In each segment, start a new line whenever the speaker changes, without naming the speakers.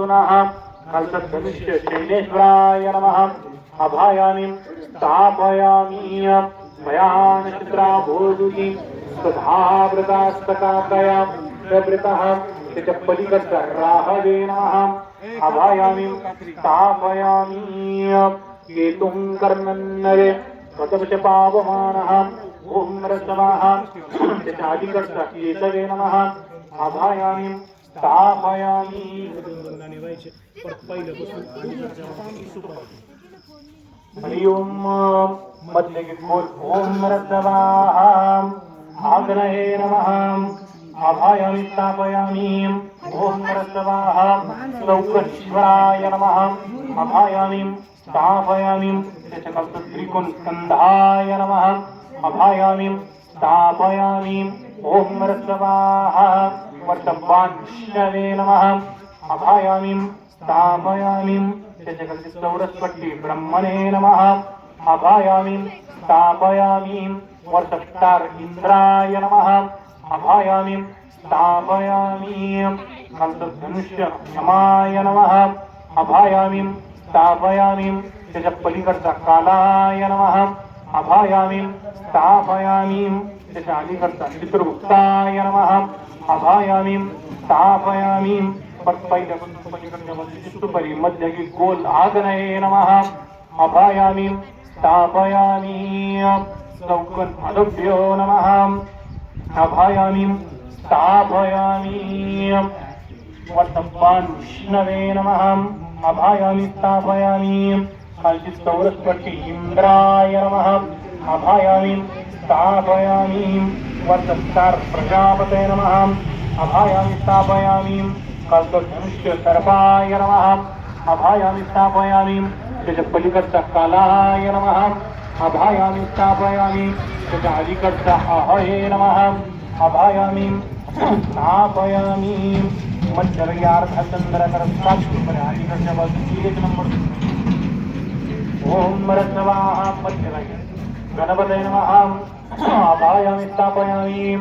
नमः कल्पधनुष्य शैलेश्वराय नमः अभायामि स्थापयामि भयानचित्राभूति सदाव्रतास्तकातया प्रवृतः चित्तपलिकराहवे नमः अभायामि स्थापयामि केतुं कर्णन्नरे स्वतपशपावमानः ओम रसवाः चित्तादिकर्तकेतवे नमः अभायामि स्थापयामि हरि ओम मध्यगिर्भूर ओम रसवाः आग्नये नमः अभायामि स्थापयामि ओम रसवाः लौकेश्वराय नमः अभायामि स्थापयामि त्रिकुंस्कन्धाय नमः अभायामि स्थापयामि ओम रसवाः वर्तवांशवे नमः अभायामि स्थापयामि चौरस्पट्टि ब्रह्मणे नमः अभायामि स्थापयामि वर्षष्टार इंद्राय नमः अभायामि स्थापयामि कंसधनुष्य यमाय नमः अभायामि स्थापयामि पलिकर्ता कालाय नमः अभायामि स्थापयामि अलीकर्ता चित्रगुप्ताय नमः अभायामि स्थापयामि पलिकर्ता मध्यगी गोल आग्नये नमः अभायामि स्थापयामि लौकन अदभ्यो नमः अभायामि स्थापयामि वर्तमान विष्णवे नमः अभायामि स्थापयामि कालचित्तौरस्पट्टि इंद्राय नमः अभायामि स्थापयामि वर्तस्तार प्रजापते नमः अभायामि स्थापयामि कल्पधनुष्य सर्पाय नमः अभायामि स्थापयामि पलिकर्ता कालाय नमः अभायामि स्थापयामि आदिकर्ता अहये नमः अभायामि स्थापयामि एक नंबर ओम रसवाः गणपतये नमः अभायामि स्थापयामि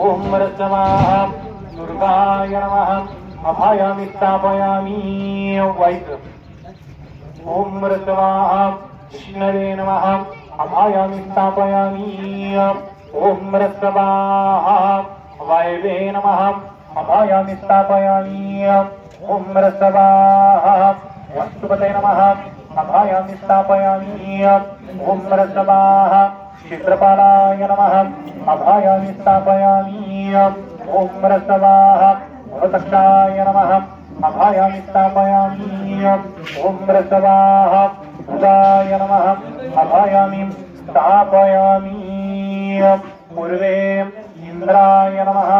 ओम रसवाः दुर्गाय नमः अभायामि स्थापयामि वैद्य ओम रसवाः विष्णवे नमः अभायामि स्थापयामि ओम रसवाः वायवे नमः अभायामि स्थापयामि ओम रसवाः वस्तुपते नमः अभायामि स्थापयामि ओम रसवाः चित्रपालाय नमः अभायामि स्थापयामि ओम रसवाः भवतक्षाय नमः अभायामि स्थापयामि ओम रसवाः बुधाय नमः अभायामि स्थापयामि पूर्वे इंद्राय नमः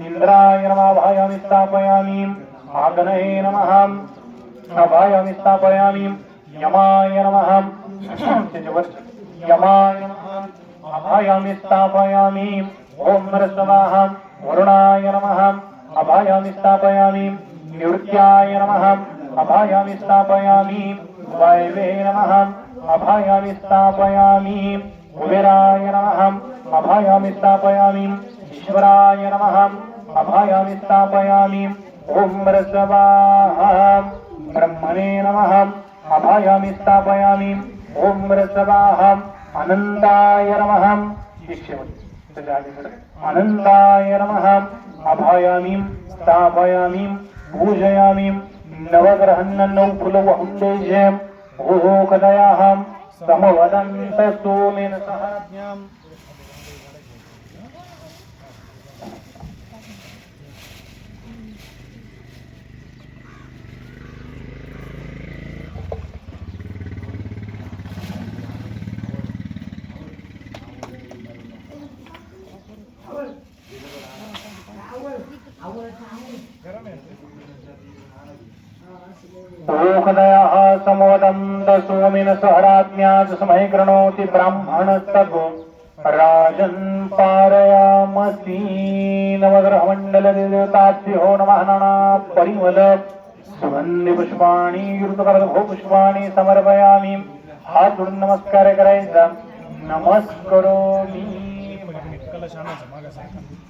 इंद्राय नमः अभायामि स्थापयामि आग्नये नमः अभायामि स्थापयामि यमाय नमः यमाय नमः अभायामि स्थापयामि ओम रसवाः वरुणाय नमः अभायामि स्थापयामि निवृत्त्याय नमः अभायामि स्थापयामि वायवे नमः अभायामि स्थापयामि कुबेराय नमः अभायामि स्थापयामि ईश्वराय नमः अभायामि स्थापयामि ओम रसवाः ब्रह्मणे नमः अभायामि स्थापयामि ओम रसवाः अनंताय नमः अनंताय नमः अभायामि स्थापयामि पूजयामि नवग्रहन्न फुलवहं तेजे ओहो कदयाः समवदन्त सोमेन सहाज्ञाम् ओखदयाः समवदन्त सोमेन सहराज्ञात् समय कृणोति ब्राह्मणस्ततो राजन् पारयामसि नवग्रहमण्डलदेवताभ्यो नमः नाना परिमल सुगंधि पुष्पाणि ऋतुकर्भो पुष्पाणि समर्पयामि हात जोडून नमस्कार करायचा नमस्करोमि
म्हणजे मी कलश आणायचा मागासारखा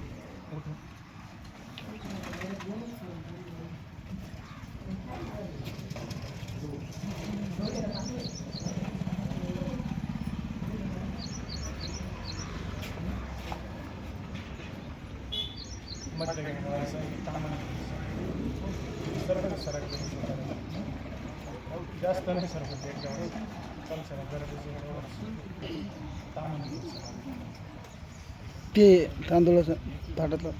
जास्त नाही सर कम सर
ते तांदूळाचं ताटातलं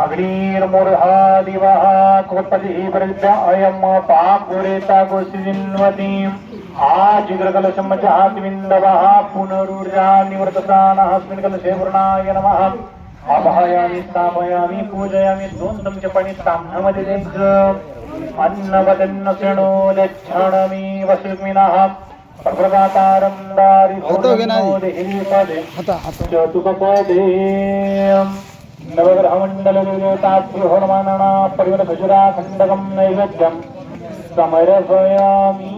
अग्निर्मूर्हा दिवः कुपतिः प्रज्ञा अयम् पापुरेता गोसिन्वतीम् आजिग्रकलशं जहातिविन्दवः पुनरुर्जा निवर्ततानः अस्मिन् कलशे पूर्णाय नमः आवाहयामि स्थापयामि पूजयामि दोन्दं च पणिताम्नमदिते अन्नवदन्न शृणोदच्छणमि वसुमिनः प्रभृतारं दारिभोदेहिपदे
हाता हाता
चतुकपदे नवग्रहमण्डलदेवताभ्यो परिवृत खजुरा खण्डकं नैवेद्यं समर्पयामि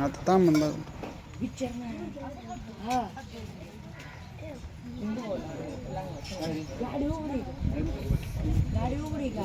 आता ताम म्हणलं
गाडी उघडी का